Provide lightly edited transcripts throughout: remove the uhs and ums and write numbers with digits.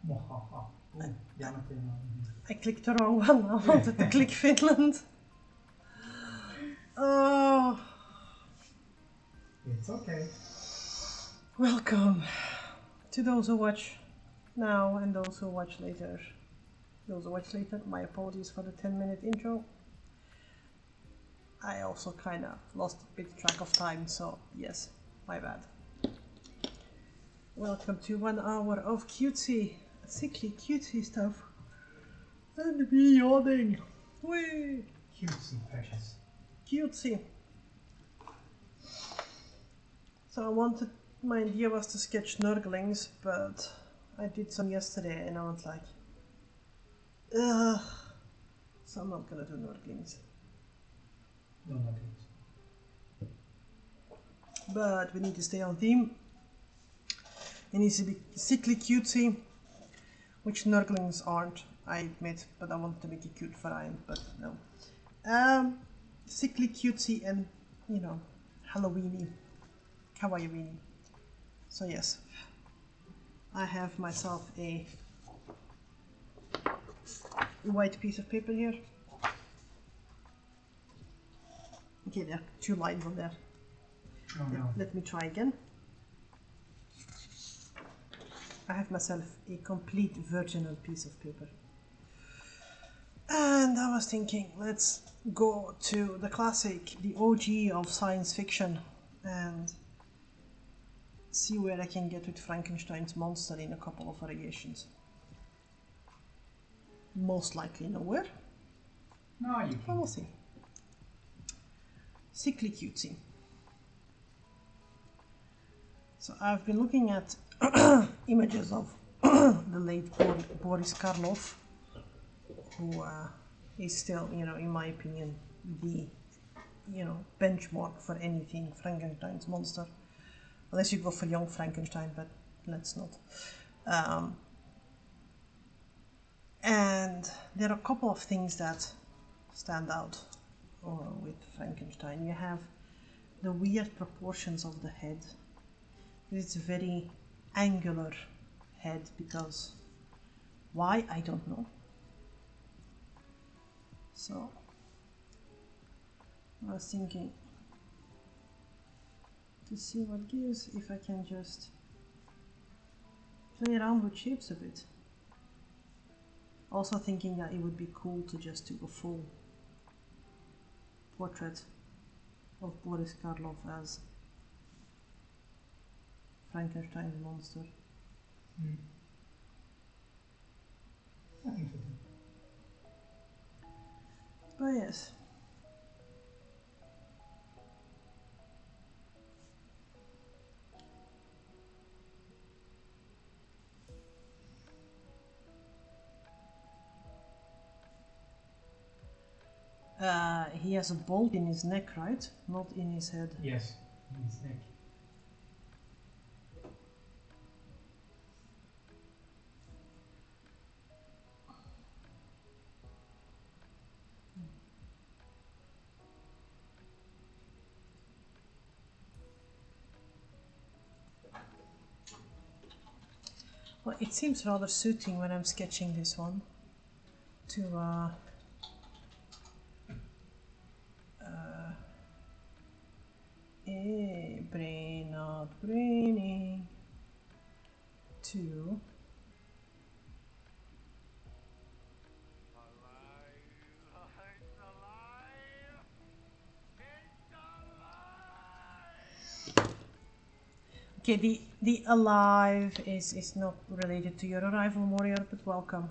I clicked the wrong one. I wanted to click Finland. Oh. It's okay. Welcome to those who watch now and those who watch later. Those who watch later, my apologies for the 10-minute intro. I also kind of lost a bit track of time, so yes, my bad. Welcome to 1 hour of cutesy, sickly cutesy stuff. And me yawning. Whee! Cutesy, precious. Cutesy. So my idea was to sketch nurglings, but I did some yesterday and I was like, ugh. So I'm not gonna do nurglings. No nurglings. But we need to stay on theme. It needs to be sickly cutesy, which nurglings aren't, I admit, but I wanted to make it cute for Ryan, but no. Sickly cutesy and, you know, Halloweeny, kawaii-weeny. So yes, I have myself a white piece of paper here. Okay, there are 2 lines on there. Oh no. Let me try again. I have myself a complete virginal piece of paper. And I was thinking, let's go to the classic, the OG of science fiction, and see where I can get with Frankenstein's monster in a couple of variations. Most likely nowhere. No, you But we'll can't. see. Sickly cutesy. So I've been looking at images of the late Boris Karloff, who is still, you know, in my opinion, the, you know, benchmark for anything Frankenstein's monster. Unless you go for young Frankenstein, but let's not. And there are a couple of things that stand out with Frankenstein. You have the weird proportions of the head. It's a very angular head because why, I don't know. So I was thinking to see what gives if I can just play around with shapes a bit. Also thinking that it would be cool to just do a full portrait of Boris Karloff as Frankenstein's monster. I think so. But yes. He has a bolt in his neck, right? Not in his head. Yes, in his neck. Well, it seems rather suiting when I'm sketching this one to brain not braining to okay, the alive is not related to your arrival, warrior, but welcome.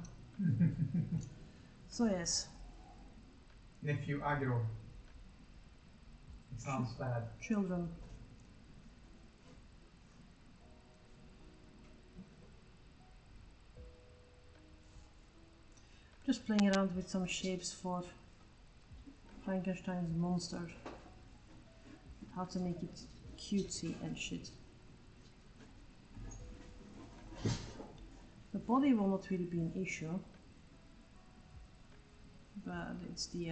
So yes, Nephew aggro. It sounds bad. children. Just playing around with some shapes for Frankenstein's monster. How to make it cutesy and shit. The body will not really be an issue, but it's the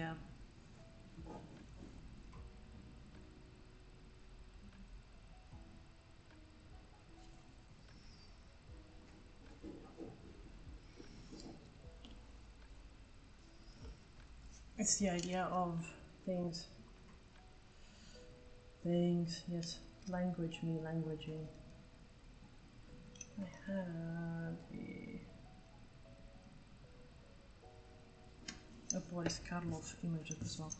It's the idea of things, yes, language, me languaging. I had a Boris Karloff image as well.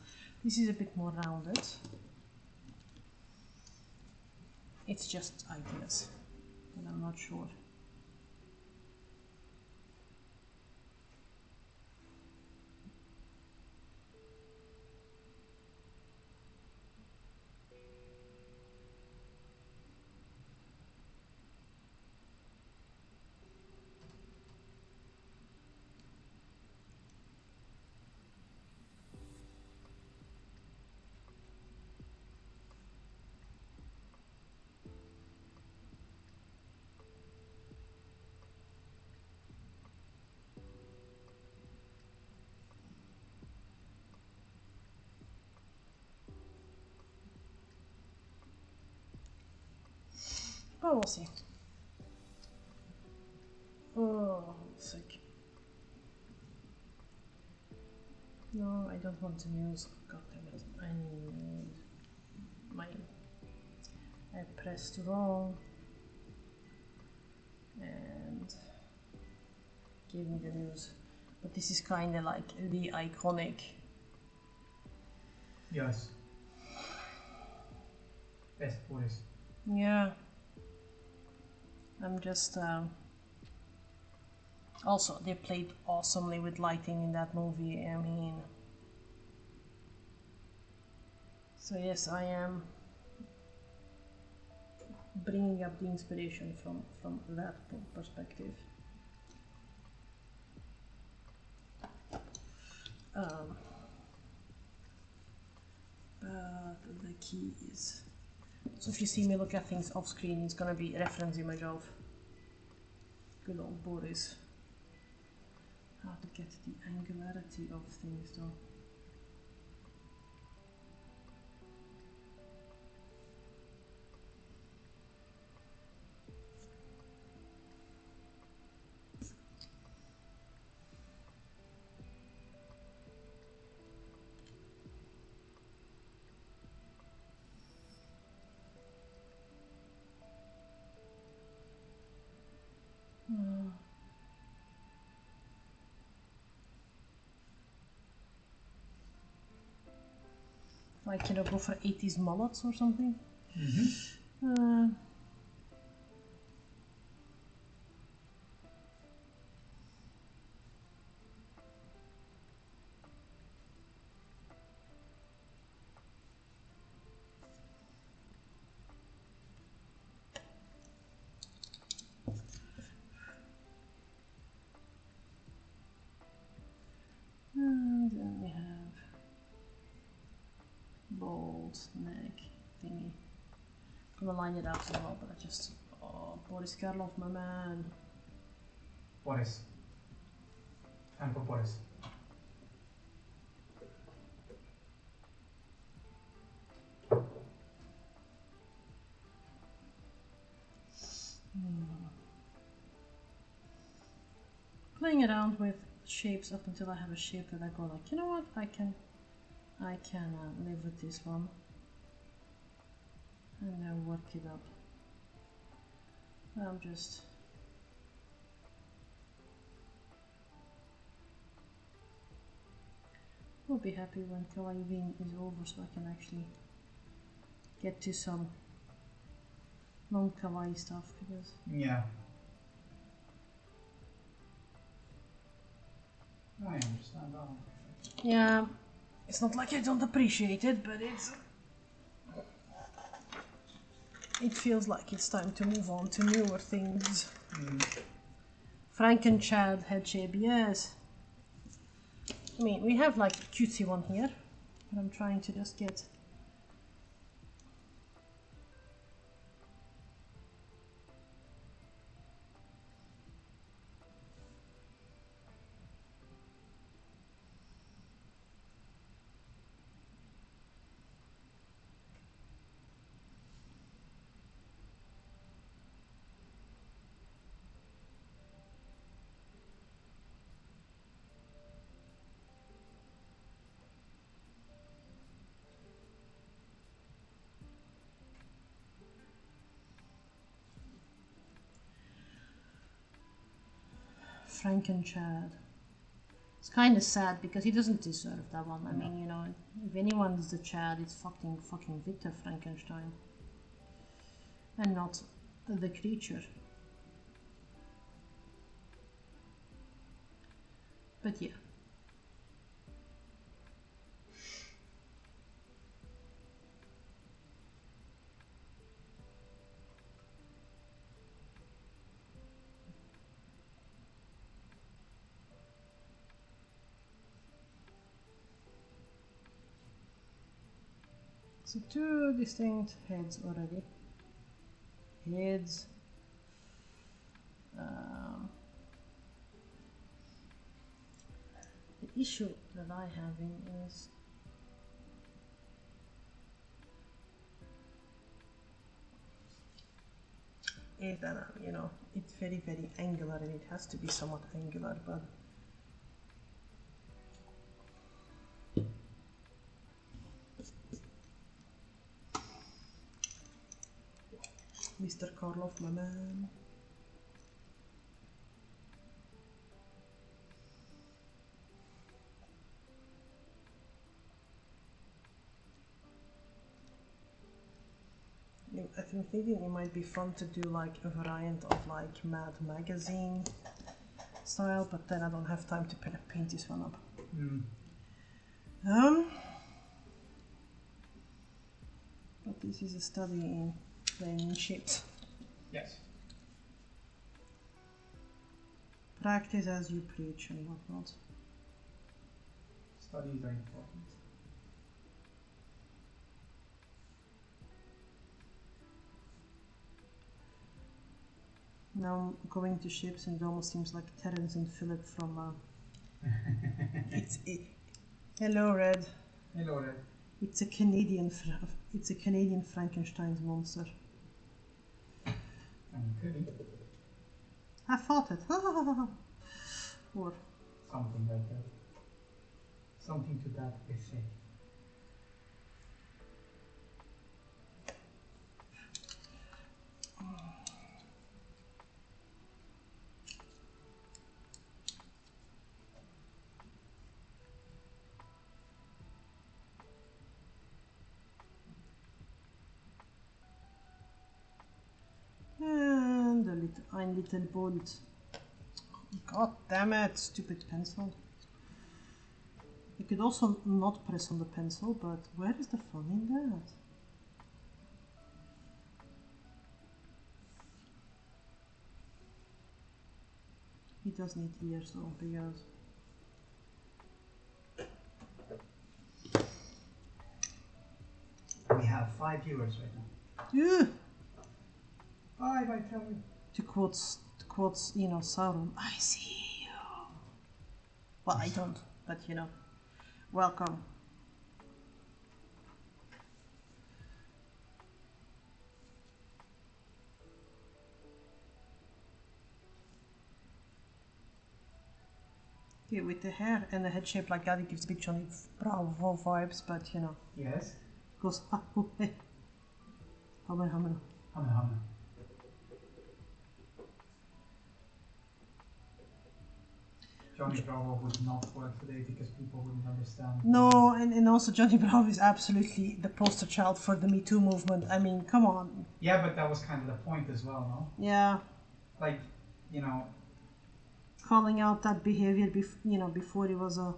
This is a bit more rounded. It's just ideas, and I'm not sure. But we'll see. Oh, I'm sick. No, I don't want the news. God damn it. I need mine. I pressed wrong and gave me the news. But this is kind of like the iconic. Yes. Best Boris. Yeah. I'm just. Also, they played awesomely with lighting in that movie. I mean. So, yes, I am bringing up the inspiration from that perspective. But the key is. So if you see me look at things off screen, it's gonna be a reference image of good old Boris. How to get the angularity of things though. Like, you know, go for 80s mullets or something. And then we have bold neck thingy. I'm gonna line it out as well, but I just. Oh, Boris Karloff, my man. Boris. Time for Boris. Playing around with shapes up until I have a shape that I go like, you know what, I can live with this one, and then work it up. I'm just will be happy when Kawaii Wing is over, so I can actually get to some non-kawaii stuff, because Yeah. I understand that one. yeah, it's not like I don't appreciate it, but it feels like it's time to move on to newer things. Frankenchad head shape, yes. I mean, we have like a cutesy one here, but I'm trying to just get. Frankenchad. It's kind of sad because he doesn't deserve that one. I mean, you know, if anyone's the Chad, it's fucking Victor Frankenstein, and not the creature. But yeah. So two distinct heads already. Heads. The issue that I have is that you know, it's very angular and it has to be somewhat angular, but Mr. Karloff, my man. I'm thinking it might be fun to do like a variant of like Mad Magazine style, but then I don't have time to paint this one up. But this is a study in playing ships. Yes. Practice as you preach and whatnot. Studies are important. Now going to ships and it almost seems like Terence and Philip from Hello Red. Hello Red. It's a Canadian Frankenstein's monster. I mean, could be. I fought it. Or Something like that. Something to that effect. and ein little bolt. God damn it, stupid pencil. You could also not press on the pencil, but where is the fun in that? He does need ears though, because We have 5 viewers right now. yeah. 5, I tell you. To quote, you know, Sauron, I see you. Well, I don't, but you know, welcome. Okay, with the hair and the head shape like that, it gives a bit Johnny Bravo vibes, but you know. Yes. Goes, hey. Hammer. Hammer. Johnny Bravo would not work today because people wouldn't understand. No, and also Johnny Bravo is absolutely the poster child for the Me Too movement. I mean, come on. Yeah, but that was kind of the point as well, no? Yeah. Like, you know. Calling out that behavior, before it was a...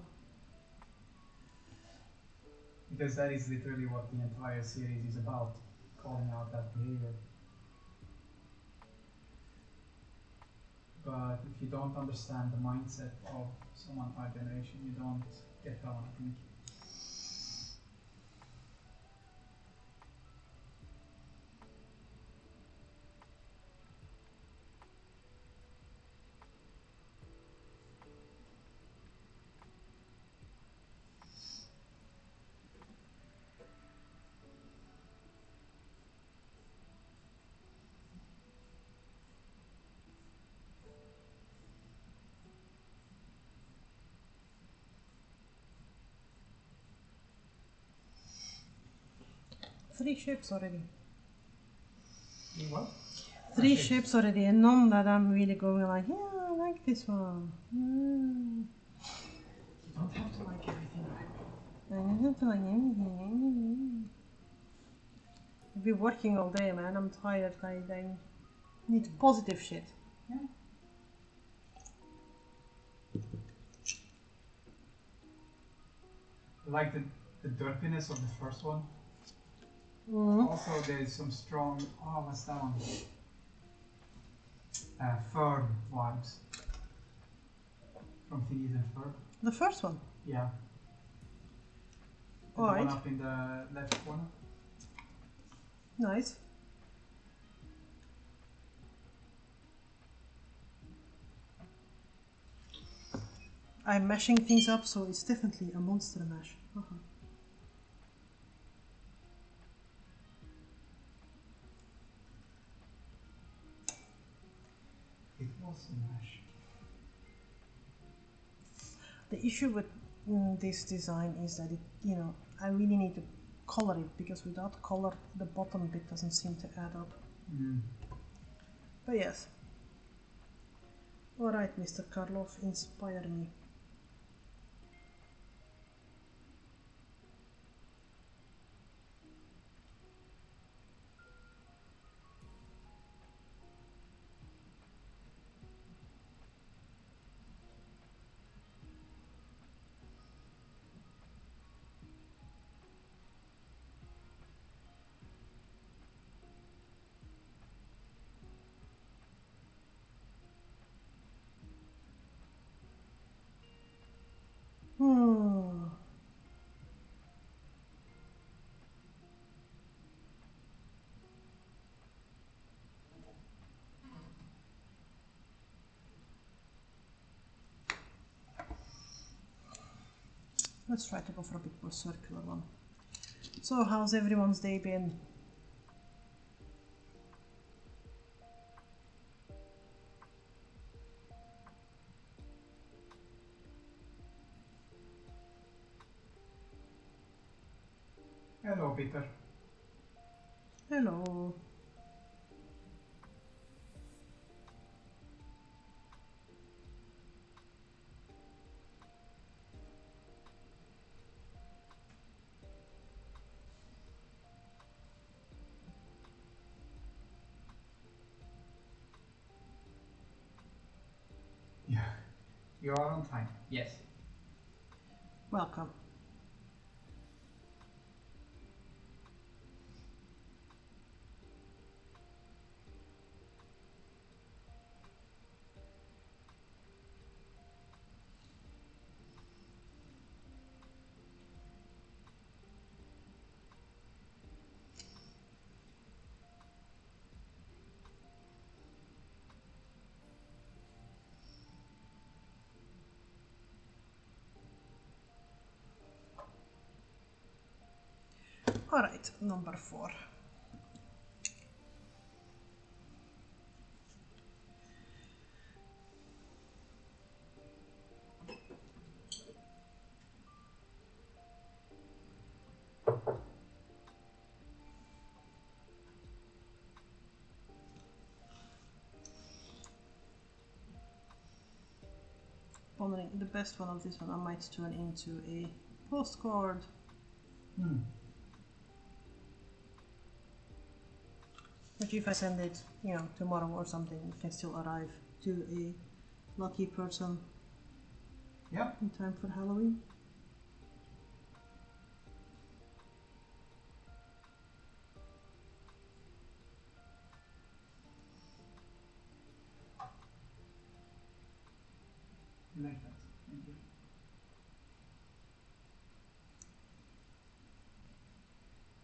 Because that is literally what the entire series is about. Calling out that behavior. But if you don't understand the mindset of someone our generation, you don't get that one, I think. Three ships already. What? Three ships already, and none that I'm really going like, yeah, I like like this one. You don't have to like everything, right? I don't have to like anything. I've been working all day, man. I'm tired. I need positive shit. Yeah. I like the derpiness of the first one. Also, there's some strong, what's that one? Fur vibes. From Phineas and Ferb. The first one? Yeah. The Alright. one up in the left corner. Nice. I'm mashing things up, so it's definitely a monster mash. It was a mash. The issue with this design is that I really need to color it, because without color the bottom bit doesn't seem to add up. But yes. Alright, Mr. Karloff, inspire me. Let's try to go for a bit more circular one. So, how's everyone's day been? Hello, Peter. Hello. Yeah. You are on time. Yes. Welcome. Alright, number 4. Pondering the best one of this one I might turn into a postcard. But if I send it, tomorrow or something, it can still arrive to a lucky person. Yeah. In time for Halloween. I like that. Thank you.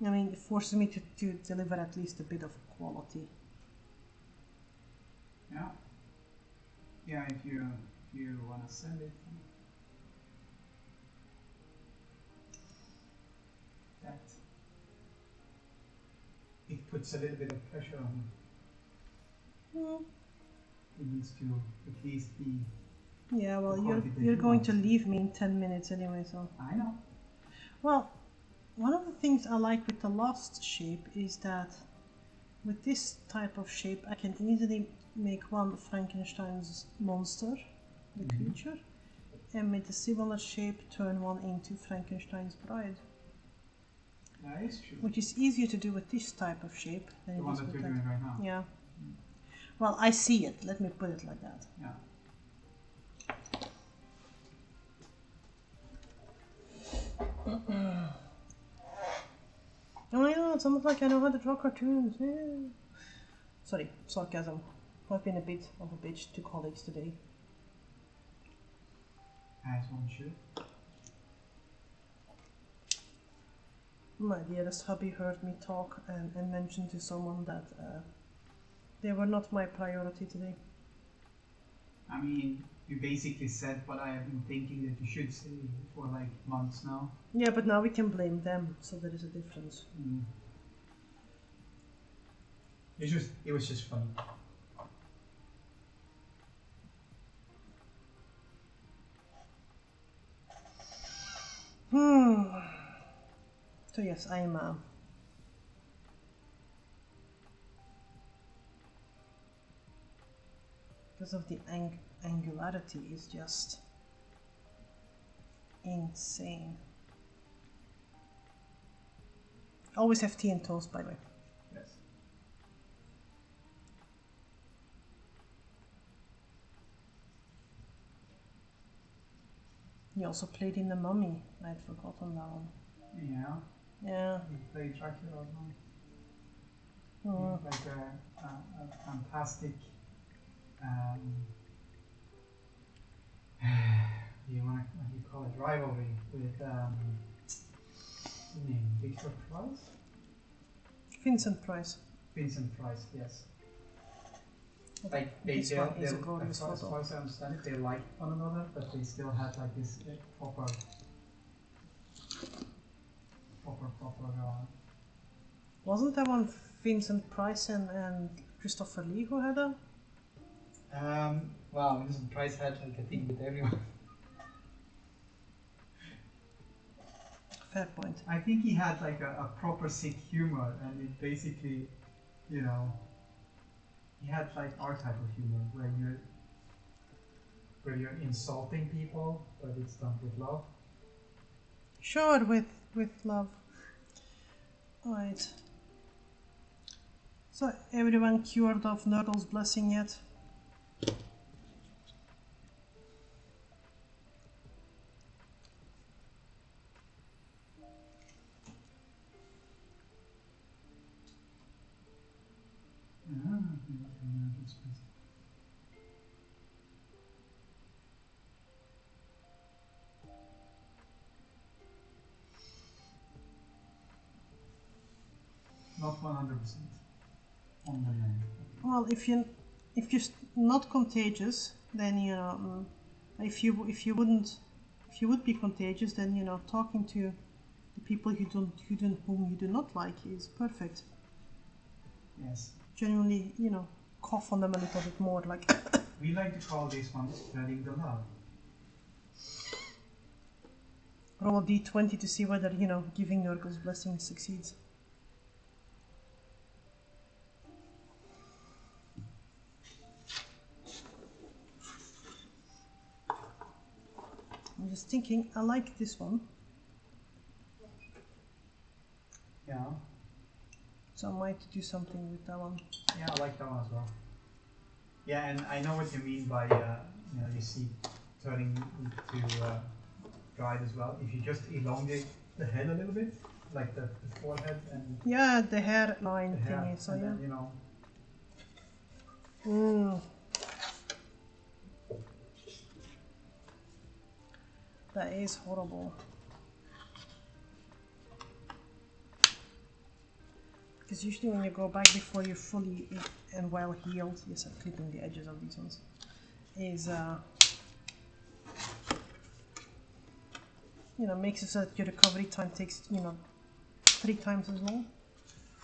I mean, it forces me to deliver at least a bit of quality. Yeah. Yeah, if you wanna send it, that it puts a little bit of pressure on you. It needs to at least be. Yeah, well, you're going to leave me in 10 minutes anyway, so. I know. Well, one of the things I like with the Lost shape is that with this type of shape I can easily make one Frankenstein's monster, the creature, and with a similar shape turn one into Frankenstein's bride. That is true. Which is easier to do with this type of shape than The it one is that with you're that. doing right now. Yeah. Well, I see it. Let me put it like that. Yeah. Oh yeah, it's almost like I know how to draw cartoons. Yeah. Sorry, sarcasm. I've been a bit of a bitch to colleagues today. As one should. My dearest hubby heard me talk and mentioned to someone that they were not my priority today. I mean, you basically said what I have been thinking that you should say for like months now. Yeah, but now we can blame them, so there is a difference. It was just funny. So yes, I'm because of the angularity is just insane. Always have tea and toast, by the way. Yes. You also played in The Mummy. I'd forgotten that one. Yeah. Yeah. We played Dracula as well. Mm. Like a fantastic. What do you call it? Rivalry with name Victor Price. Vincent Price. Vincent Price, yes. Like This one is a glorious as photo. far as I understand it, they liked one another, but they still had like this proper. Wasn't that one Vincent Price and Christopher Lee who had that? Wow, Vincent Price had like a thing with everyone. Fair point. I think he had like a proper sick humor, and it basically, you know, he had like our type of humor where you're insulting people, but it's done with love. Sure, with love. Alright. So everyone cured of Nurgle's blessing yet? Not 100% on the name. Well, if you're not contagious, then you know. If you would be contagious, then you know talking to the people whom you do not like is perfect. Yes. Genuinely, you know, cough on them a little bit more, like. We like to call this one spreading the love. Roll a d20 to see whether you know giving Nurgle's blessing succeeds. I'm just thinking, I like this one. Yeah. So I might do something with that one. Yeah, I like that one as well. Yeah, and I know what you mean by you see turning into dried as well. If you just elongate the head a little bit, like the forehead and yeah, the hairline the hair, thingy. So and yeah. then, you know. That is horrible. Because usually when you go back before you're fully and well healed, yes, I'm clipping the edges of these ones, is you know, makes it so that your recovery time takes, you know, 3 times as long.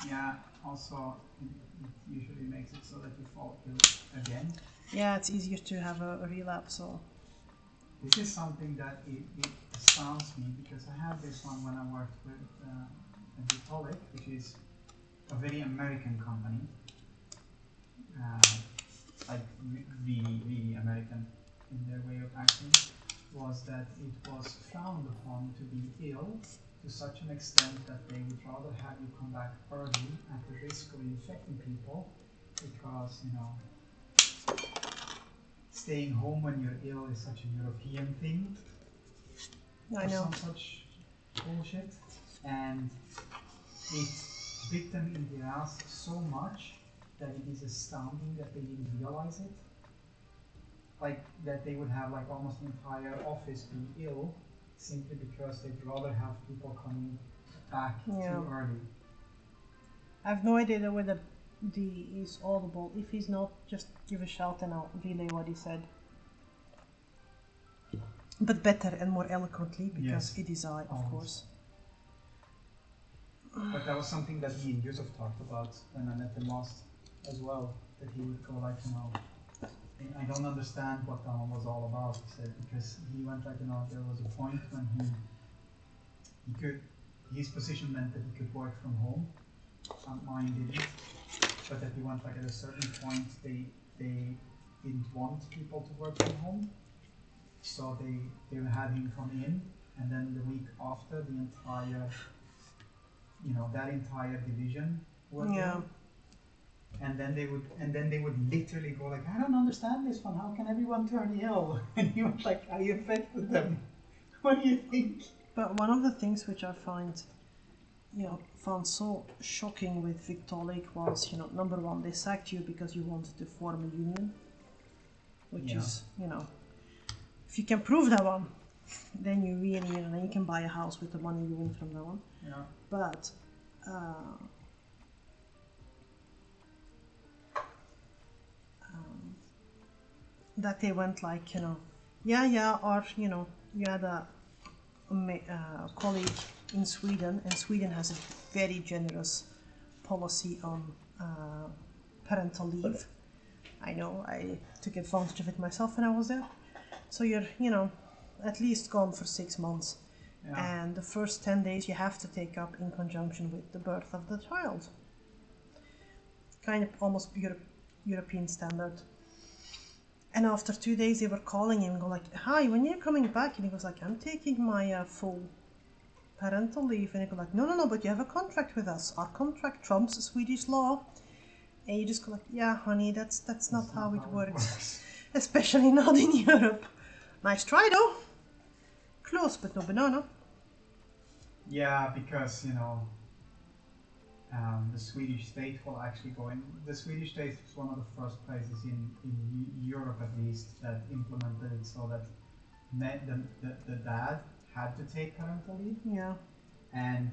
Yeah. Also, it usually makes it so that you fall ill again. Yeah, it's easier to have a relapse. So This is something that it astounds me because I had this one when I worked with a Bucolic, which is a very American company, like really American in their way of acting, was that it was frowned upon to be ill to such an extent that they would rather have you come back early at the risk of infecting people, because, you know, staying home when you're ill is such a European thing. I know. Some such bullshit, and it bit them in the ass so much that it is astounding that they didn't realize it. Like that they would have like almost the entire office be ill simply because they'd rather have people coming back too early. I have no idea whether D is audible. If he's not, just give a shout and I'll relay what he said. But better and more eloquently, because it is I, of course. But that was something that me and Yusuf talked about when I met him last as well. That he would go like, you know, I don't understand what that one was all about, he said, because he went like, you know, there was a point when he could, his position meant that he could work from home, and mine didn't, but that he went like at a certain point they didn't want people to work from home, so they had him come in, and then the week after the entire, you know, that entire division worked there. And then they would literally go like, I don't understand this one. How can everyone turn ill? And he was like, I infected them. What do you think? But one of the things which I found so shocking with Victolic was, you know, number one, they sacked you because you wanted to form a union, which is, you know, if you can prove that one, then you really, you know, then you can buy a house with the money you win from that one. Yeah. But that they went like, you know, or, you know, you had a colleague in Sweden, and Sweden has a very generous policy on parental leave. I know, I took advantage of it myself when I was there. So you're, you know, at least gone for 6 months. Yeah. And the first 10 days you have to take up in conjunction with the birth of the child. Kind of almost European standard. And after 2 days they were calling him and go like, hi, when you're coming back? And he was like, I'm taking my full parental leave. And they go like, no, but you have a contract with us. Our contract trumps Swedish law. And you just go like, yeah, honey, that's not how it works. Especially not in Europe. Nice try though. Close, but no banana. Yeah, because, you know, the Swedish state will actually go in. The Swedish state was one of the first places in Europe, at least, that implemented it so that the dad had to take parental leave. Yeah. And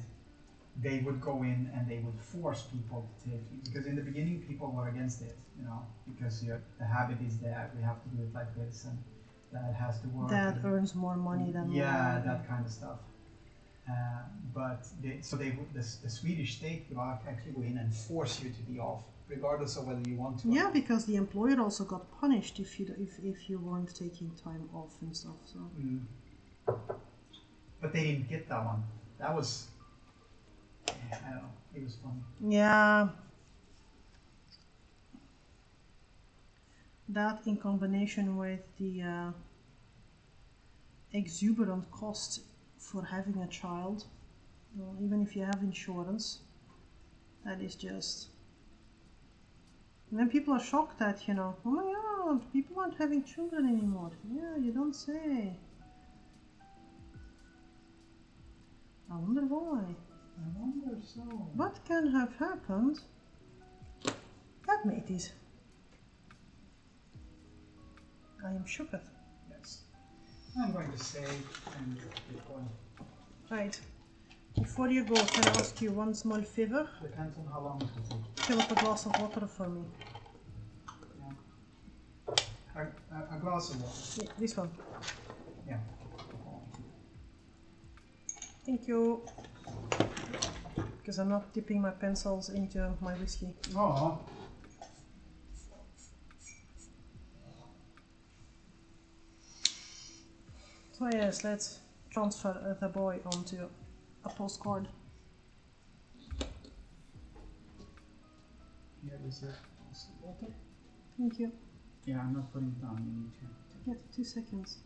they would go in and they would force people to take it. Because in the beginning, people were against it, you know, because the habit is there. We have to do it like this, and dad has to work. Dad earns more money than that kind of stuff. But the Swedish state will actually go in and force you to be off, regardless of whether you want to. Yeah, because the employer also got punished if you weren't taking time off and stuff. So. But they didn't get that one. That was, I don't know. It was funny. Yeah. That in combination with the exuberant cost for having a child, even if you have insurance, that is just. And then people are shocked that, you know, oh my god, people aren't having children anymore. Yeah, you don't say. I wonder why. I wonder so. What can have happened? That mateys. I am shooked. Yes. I'm going to save and get going. Right. Before you go, can I ask you one small favor? Depends on how long it will take. Fill up a glass of water for me. Yeah. A glass of water? Yeah, this one. Yeah. Thank you. Because I'm not dipping my pencils into my whiskey. Oh. So yes, let's transfer the boy onto a postcard. Is it water? Thank you. Yeah, I'm not putting it down. You need to. Get 2 seconds.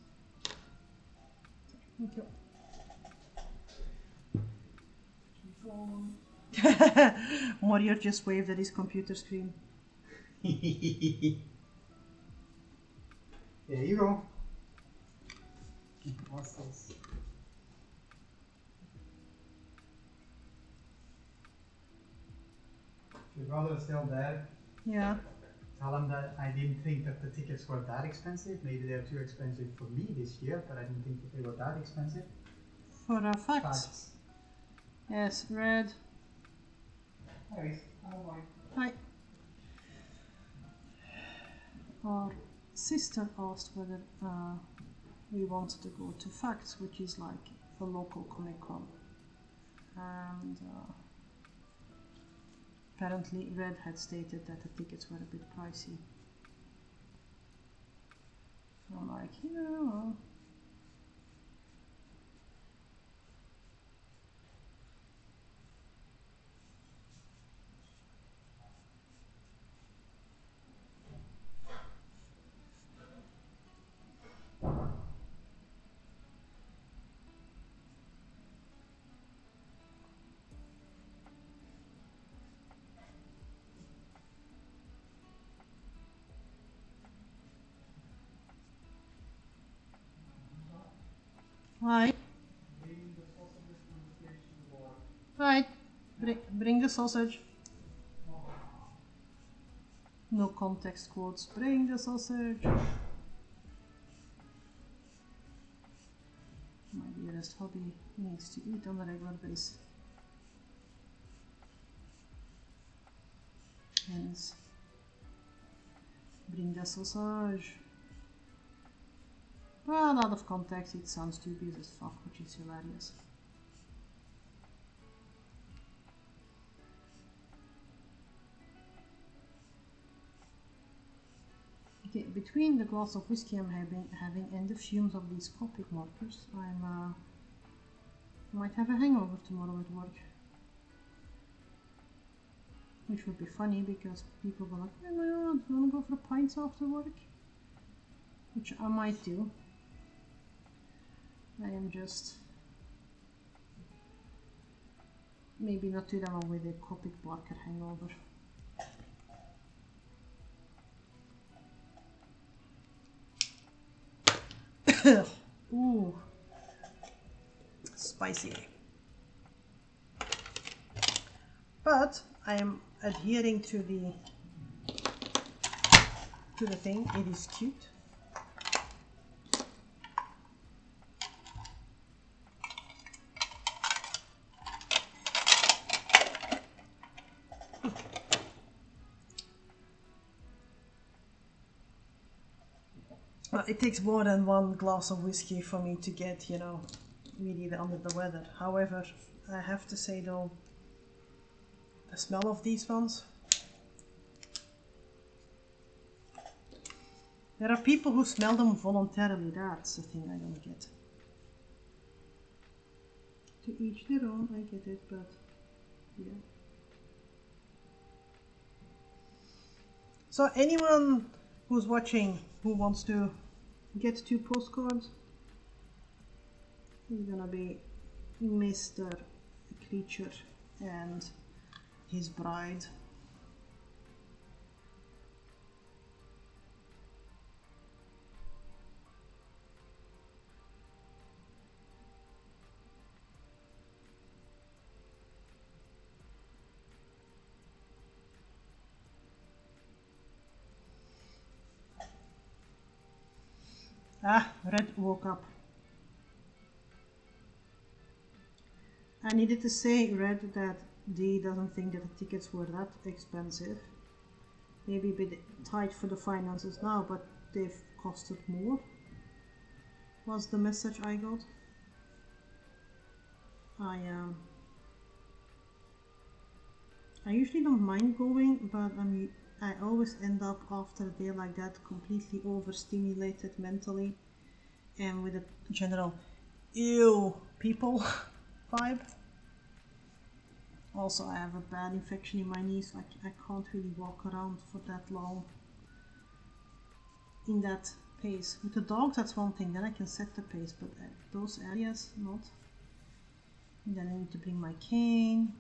Thank you. Warrior just waved at his computer screen. There you go. What's this? Your brother is still there. Yeah. Tell him that I didn't think that the tickets were that expensive. Maybe they're too expensive for me this year, but I didn't think that they were that expensive. For facts. Yes, red. Hi. Our sister asked whether we wanted to go to Facts, which is like the local Comic Con. And apparently Red had stated that the tickets were a bit pricey. So I'm like, yeah, well. Hi. Right. Bring the sausage. No context quotes. Bring the sausage. My dearest hobby needs to eat on a regular basis. Hence, bring the sausage. Well, out of context, it sounds dubious as fuck, which is hilarious. Okay, between the glass of whiskey I'm having and the fumes of these Copic markers, I might have a hangover tomorrow at work. Which would be funny because people were like, oh my god, do you want to go for pints after work? Which I might do. I am just maybe not too down with a Copic marker hangover. Ooh, spicy. But I am adhering to the thing. It is cute. It takes more than one glass of whiskey for me to get, you know, really under the weather. However, I have to say though, the smell of these ones. There are people who smell them voluntarily. That's the thing I don't get. To each their own, I get it, but yeah. So anyone who's watching who wants to get 2 postcards, it's gonna be Mr. Creature and his bride. Ah, Red woke up. I needed to say, Red, that Dee doesn't think that the tickets were that expensive. Maybe a bit tight for the finances now, but they've costed more. Was the message I got. I usually don't mind going, but I always end up after a day like that completely overstimulated mentally and with a general ew people vibe. Also, I have a bad infection in my knees, so I can't really walk around for that long in that pace. With the dog, that's one thing, then I can set the pace, but those areas, not. And then I need to bring my cane.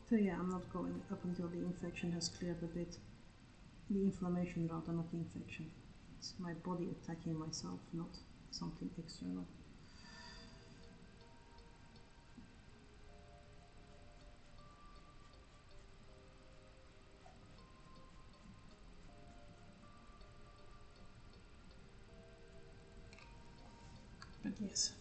So yeah, I'm not going up until the infection has cleared a bit. The inflammation rather, not the infection. It's my body attacking myself, not something external. But yes.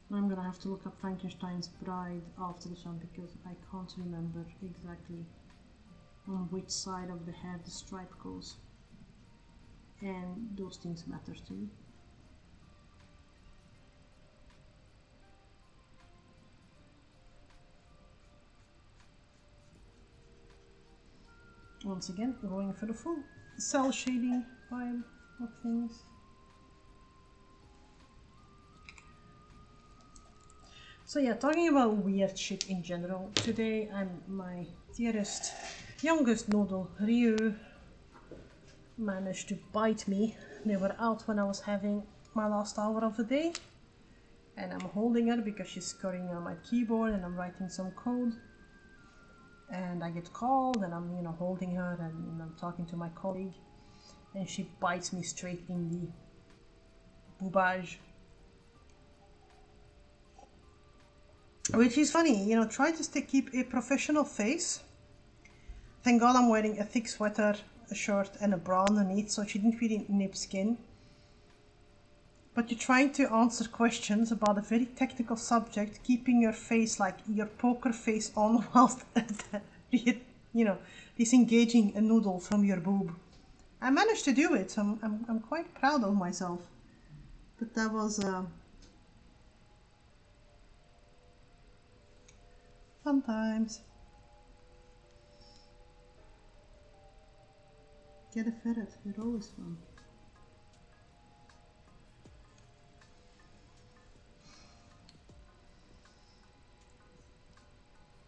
I'm gonna have to look up Frankenstein's Bride after this one because I can't remember exactly on which side of the hair the stripe goes. And those things matter to me. Once again, going for the full cell shading vibe of things. So yeah, talking about weird shit in general, today my dearest, youngest noodle, Ryu, managed to bite me. They were out when I was having my last hour of the day. And I'm holding her because she's scurrying on my keyboard and I'm writing some code. And I get called and I'm, holding her and I'm talking to my colleague. And she bites me straight in the boobage. Which is funny, try to keep a professional face. Thank God I'm wearing a thick sweater, a shirt and a bra underneath, so she didn't really nip skin. But you're trying to answer questions about a very technical subject, keeping your face like your poker face on whilst disengaging a noodle from your boob. I managed to do it, so I'm quite proud of myself. But that was fun times. Get a ferret, they're always fun.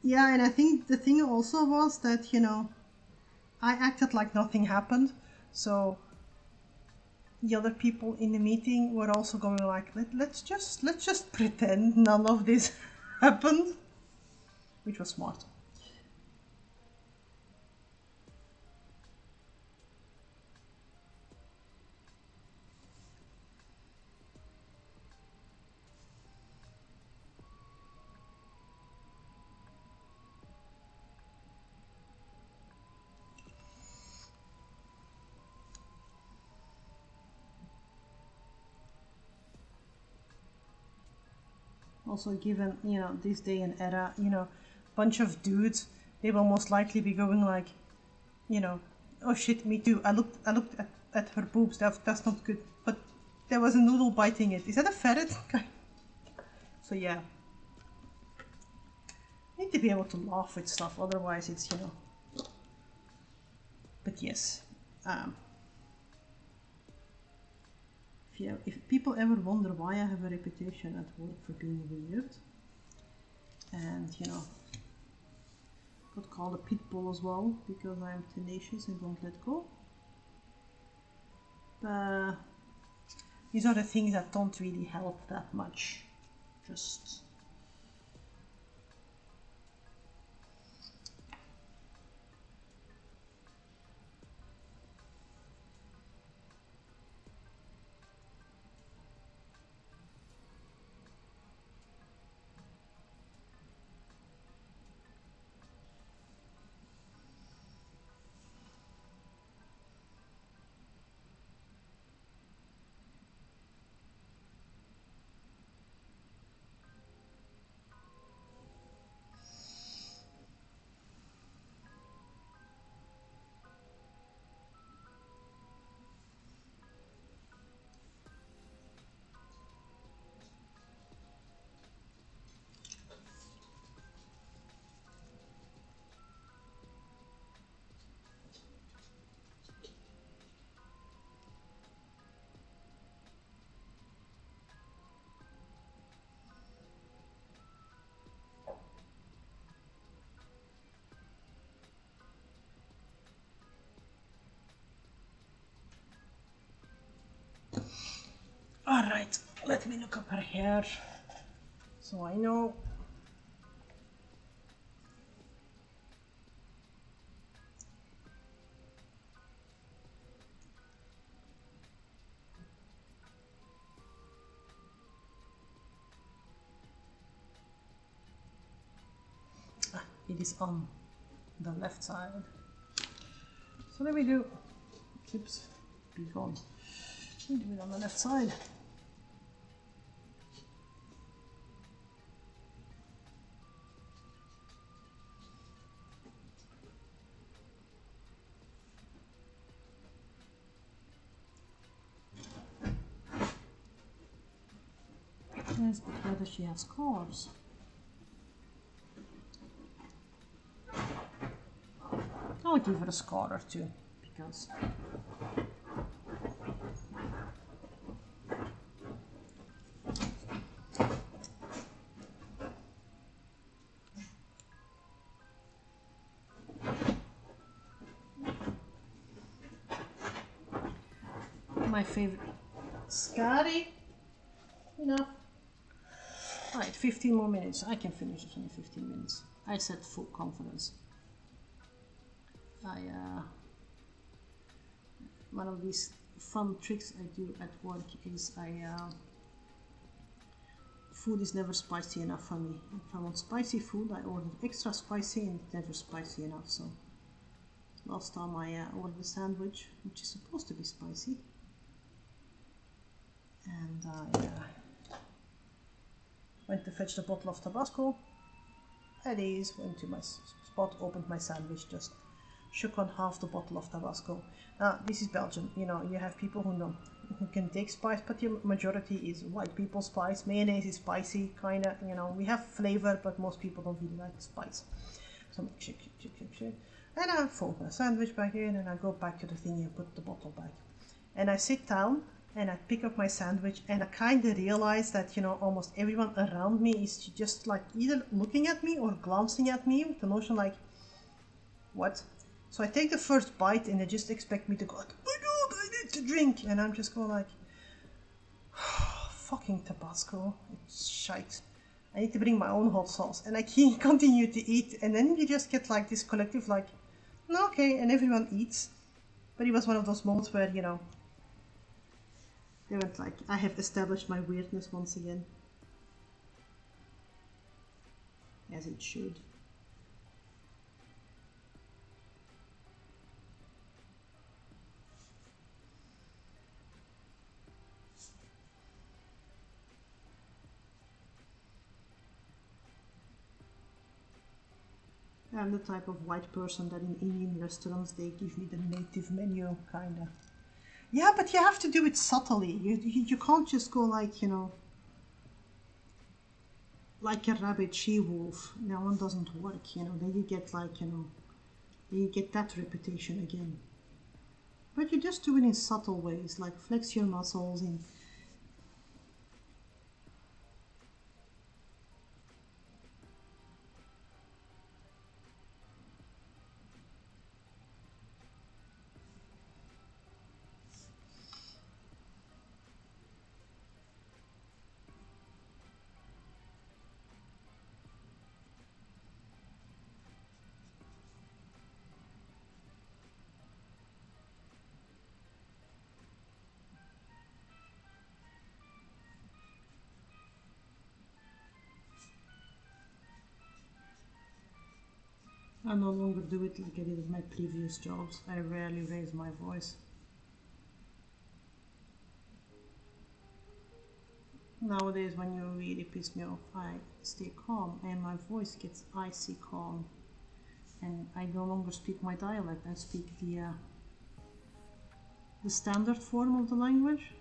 Yeah, and I think the thing also was that, I acted like nothing happened, so the other people in the meeting were also going like, let's just pretend none of this happened, which was smart. Also, given this day and era, bunch of dudes, they will most likely be going like, oh shit, me too. I looked at her boobs. That's not good. But there was a noodle biting it. Is that a ferret? So yeah, need to be able to laugh with stuff. Otherwise, it's But yes, if people ever wonder why I have a reputation at work for being weird, and got called a pit bull as well because I'm tenacious and don't let go. These are the things that don't really help that much. Just Let me look up her hair so I know. It is on the left side. So let me do, oops, be gone. We do it on the left side. Yes, but whether she has scars. I'll give her a scar or two, because my favorite. Scotty, enough. Alright, 15 more minutes. I can finish it in 15 minutes. I said full confidence. One of these fun tricks I do at work is food is never spicy enough for me. If I want spicy food, I order extra spicy, and it's never spicy enough. So last time I ordered a sandwich, which is supposed to be spicy, and I went to fetch the bottle of Tabasco. At ease, went to my spot, opened my sandwich, just shook on half the bottle of Tabasco. This is Belgium, you know, you have people who can take spice, but the majority is white people spice. Mayonnaise is spicy, kinda, you know, we have flavor, but most people don't really like the spice. So I'm shake. And I fold my sandwich back in, and I go back to the thingy and put the bottle back. And I sit down, and I pick up my sandwich, and I kind of realize that, you know, almost everyone around me is just like either looking at me or glancing at me with the notion like, what? So I take the first bite, and they just expect me to go, oh my god, I need to drink. And I'm just going like, fucking Tabasco, it's shite. I need to bring my own hot sauce. And I continue to eat, and then you just get like this collective like, no, okay, and everyone eats. But it was one of those moments where, you know, they went like, I have established my weirdness once again. As it should. I'm the type of white person that in Indian restaurants they give me the native menu, kinda. Yeah, but you have to do it subtly. You can't just go like, you know, like a rabbit she-wolf. That one doesn't work, you know. Then you get like, you know, you get that reputation again. But you just do it in subtle ways, like flex your muscles in. I no longer do it like I did at my previous jobs. I rarely raise my voice. Nowadays, when you really piss me off, I stay calm, and my voice gets icy calm. And I no longer speak my dialect. I speak the standard form of the language.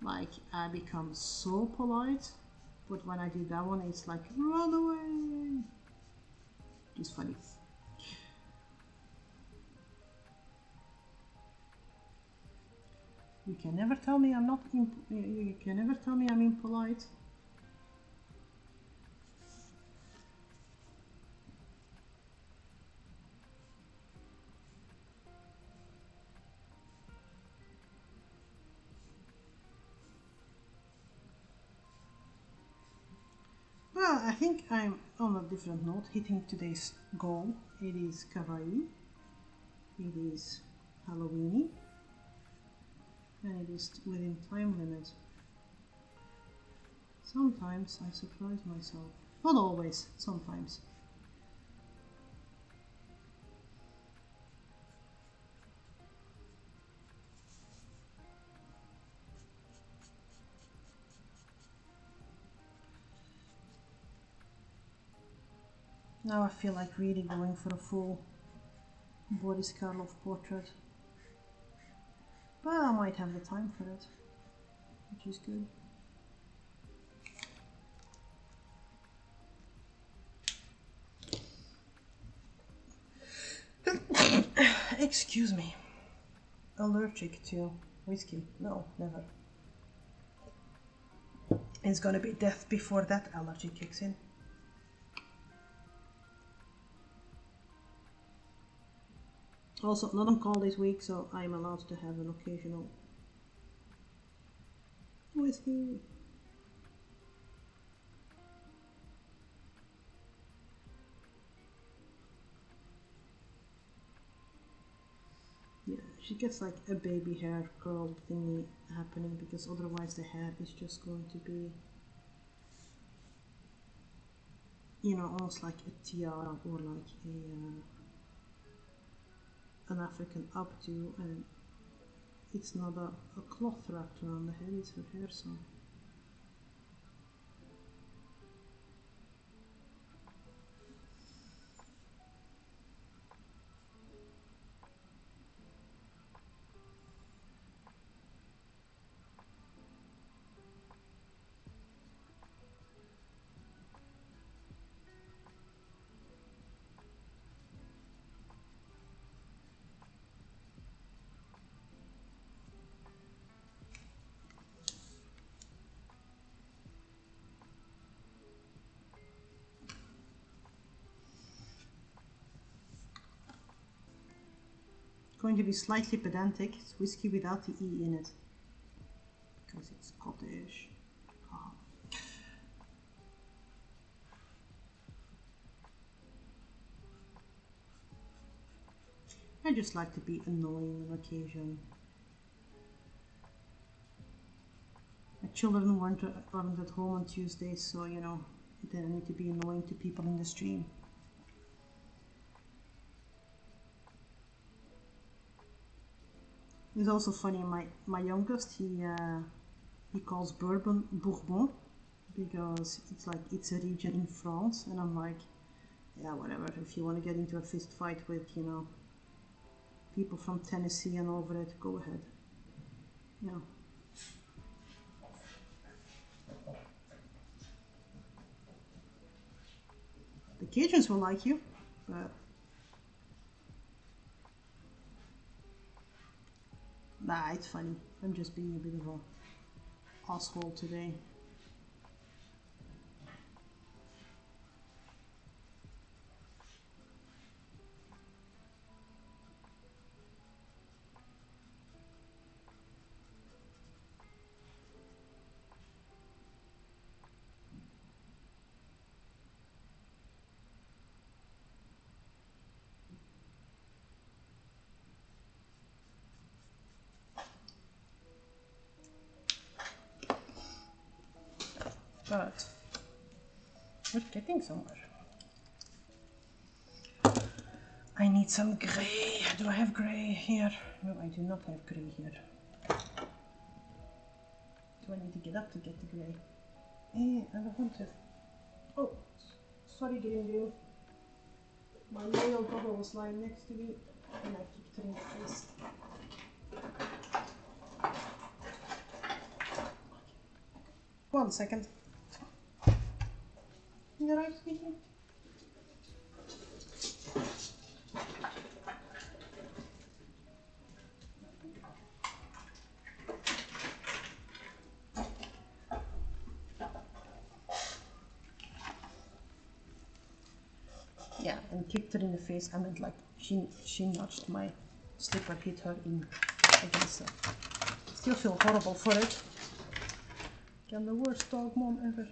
Like, I become so polite, but when I do that one, it's like, run away! It's funny. You can never tell me I'm not. You can never tell me I'm impolite. I think I'm on a different note, hitting today's goal. It is kawaii, it is Halloweeny, and it is within time limit. Sometimes I surprise myself. Not always, sometimes. Now I feel like really going for a full Boris Karloff portrait. But I might have the time for it, which is good. Excuse me. Allergic to whiskey? No, never. It's gonna be death before that allergy kicks in. Also, not on call this week, so I'm allowed to have an occasional whiskey. Yeah, she gets like a baby hair curl thingy happening because otherwise the hair is just going to be, you know, almost like a tiara or like an African updo, and it's not a cloth wrapped around the head, it's her hair, so. Going to be slightly pedantic, it's whiskey without the E in it, because it's Scottish. Ah. I just like to be annoying on occasion. My children aren't at home on Tuesdays, so you know, then I need to be annoying to people in the stream. It's also funny, my youngest, he calls bourbon Bourbon because it's like it's a region in France, and I'm like, yeah, whatever. If you want to get into a fist fight with, you know, people from Tennessee and over it, go ahead. You know. The Cajuns will like you, but nah, it's funny. I'm just being a bit of a asshole today. But we're getting somewhere. I need some grey. Do I have grey here? No, I do not have grey here. Do I need to get up to get the grey? I don't want to. Oh, sorry, Green. My loyal doggo was lying next to me and I kicked her in the face. One second. You alright, sweetie? Yeah, and kicked her in the face. I meant like she nudged my slipper, hit her in against her. Still feel horrible for it. I'm the worst dog mom ever.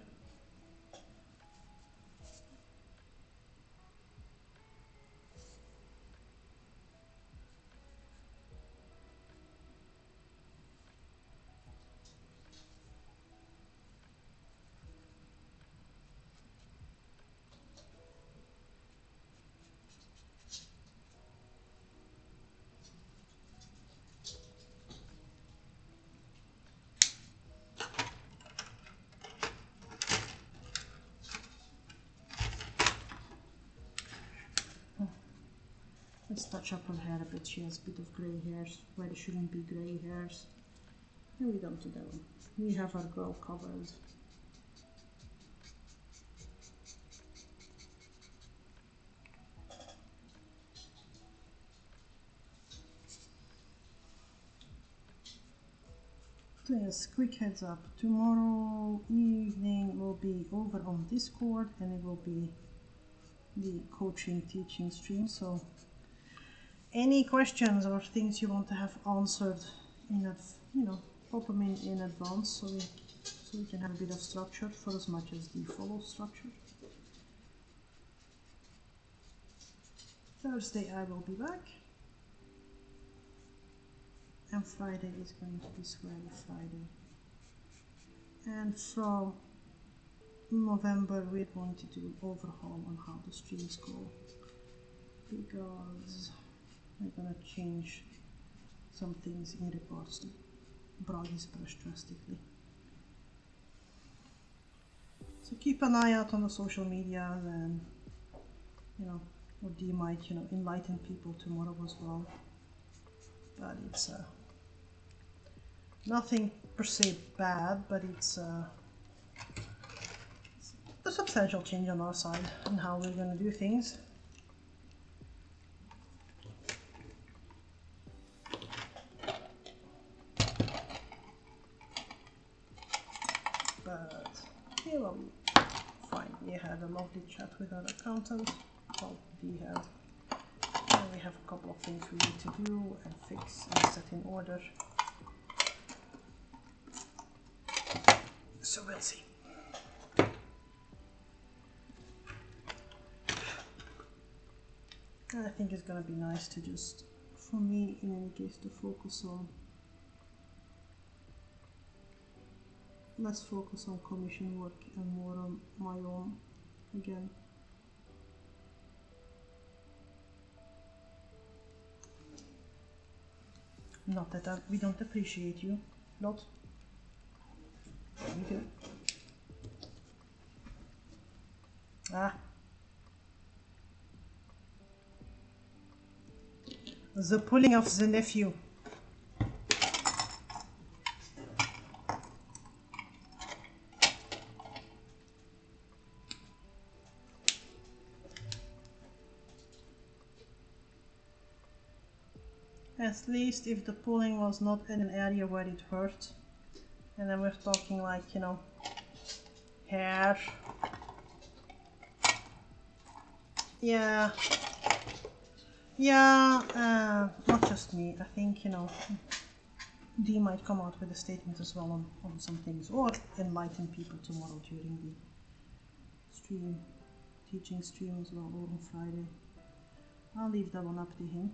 Let's touch up her hair a bit. She has a bit of grey hairs where there shouldn't be grey hairs. And we don't do that one. We have our girl covered. So yes, quick heads up. Tomorrow evening will be over on Discord and it will be the coaching teaching stream. So any questions or things you want to have answered in pop them in advance so we can have a bit of structure for as much as the follow structure. Thursday I will be back. And Friday is going to be Sweary Friday. And from November we're going to do an overhaul on how the streams go, because we're going to change some things in regards to Bragi's brush drastically. So keep an eye out on the social media, and or Dee might enlighten people tomorrow as well. But it's nothing per se bad, but it's a substantial change on our side in how we're going to do things. But here will be fine. We had a lovely chat with our accountant. Well, Dee had. And we have a couple of things we need to do and fix and set in order. So we'll see. And I think it's gonna be nice to just, for me in any case, to focus on, less focus on commission work and more on my own again. Not that we don't appreciate you, not. We do. Ah. The pulling of the nephew. At least if the pulling was not in an area where it hurt. And then we're talking like, hair. Yeah. Yeah, not just me. I think, Dee might come out with a statement as well on some things, or enlighten people tomorrow during the stream, teaching stream as well, or on Friday. I'll leave that one up to him.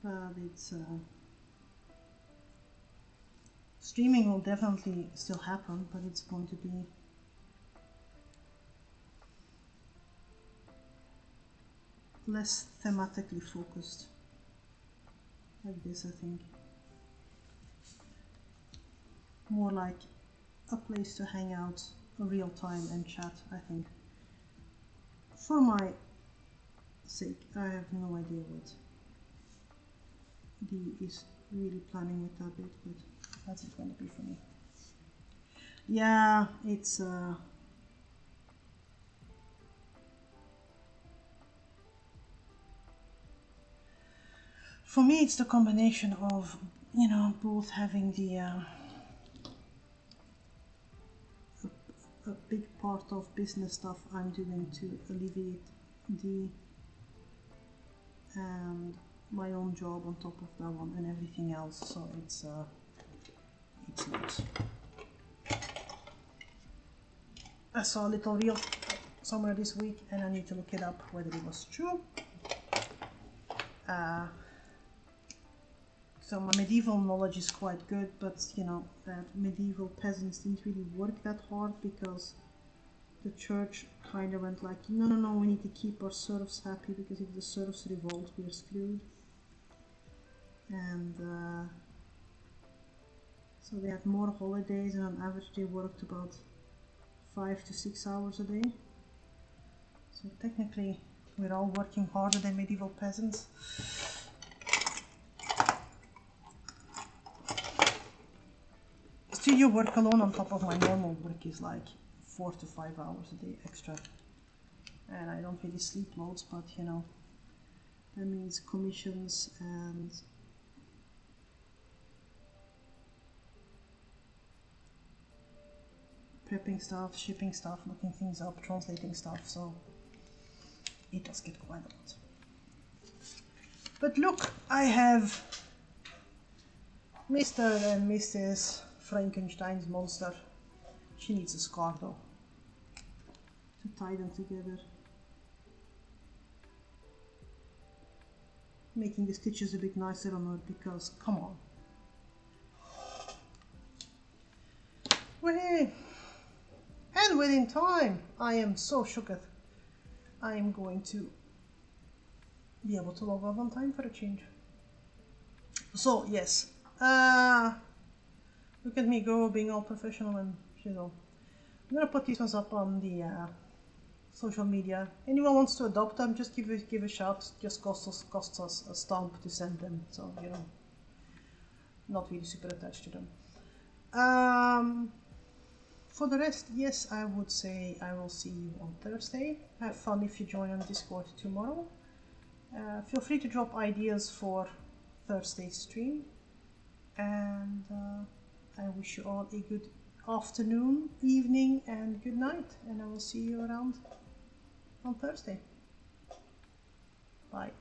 But it's streaming will definitely still happen, but it's going to be less thematically focused, like this. I think more like a place to hang out, real time and chat. I think for my sake, I have no idea what Dee is really planning with that bit, but that's it going to be for me. Yeah, it's for me it's the combination of both having the a big part of business stuff I'm doing to alleviate Dee, and my own job on top of that one, and everything else. So it's not. I saw a little reel somewhere this week and I need to look it up whether it was true. So my medieval knowledge is quite good, but that medieval peasants didn't really work that hard because the church kind of went like, no, we need to keep our serfs happy, because if the serfs revolt, we're screwed. And so they had more holidays, and on average they worked about 5 to 6 hours a day. So technically We're all working harder than medieval peasants. Studio work alone on top of my normal work is like 4 to 5 hours a day extra. And I don't really sleep loads, but you know, that means commissions and prepping stuff, shipping stuff, looking things up, translating stuff, so it does get quite a lot. But look, I have Mr. and Mrs. Frankenstein's monster. She needs a scar though, to tie them together. Making the stitches a bit nicer on her because, come on. And within time, I am so shooketh. I am going to be able to log off on time for a change. So yes, look at me go, being all professional and you know. I'm gonna put these ones up on the social media. Anyone wants to adopt them, just give a shout. Just costs us a stamp to send them, so you know, not really super attached to them. For the rest, yes, I would say I will see you on Thursday. Have fun if you join on Discord tomorrow. Feel free to drop ideas for Thursday's stream, and I wish you all a good afternoon, evening, and good night, and I will see you around on Thursday. Bye.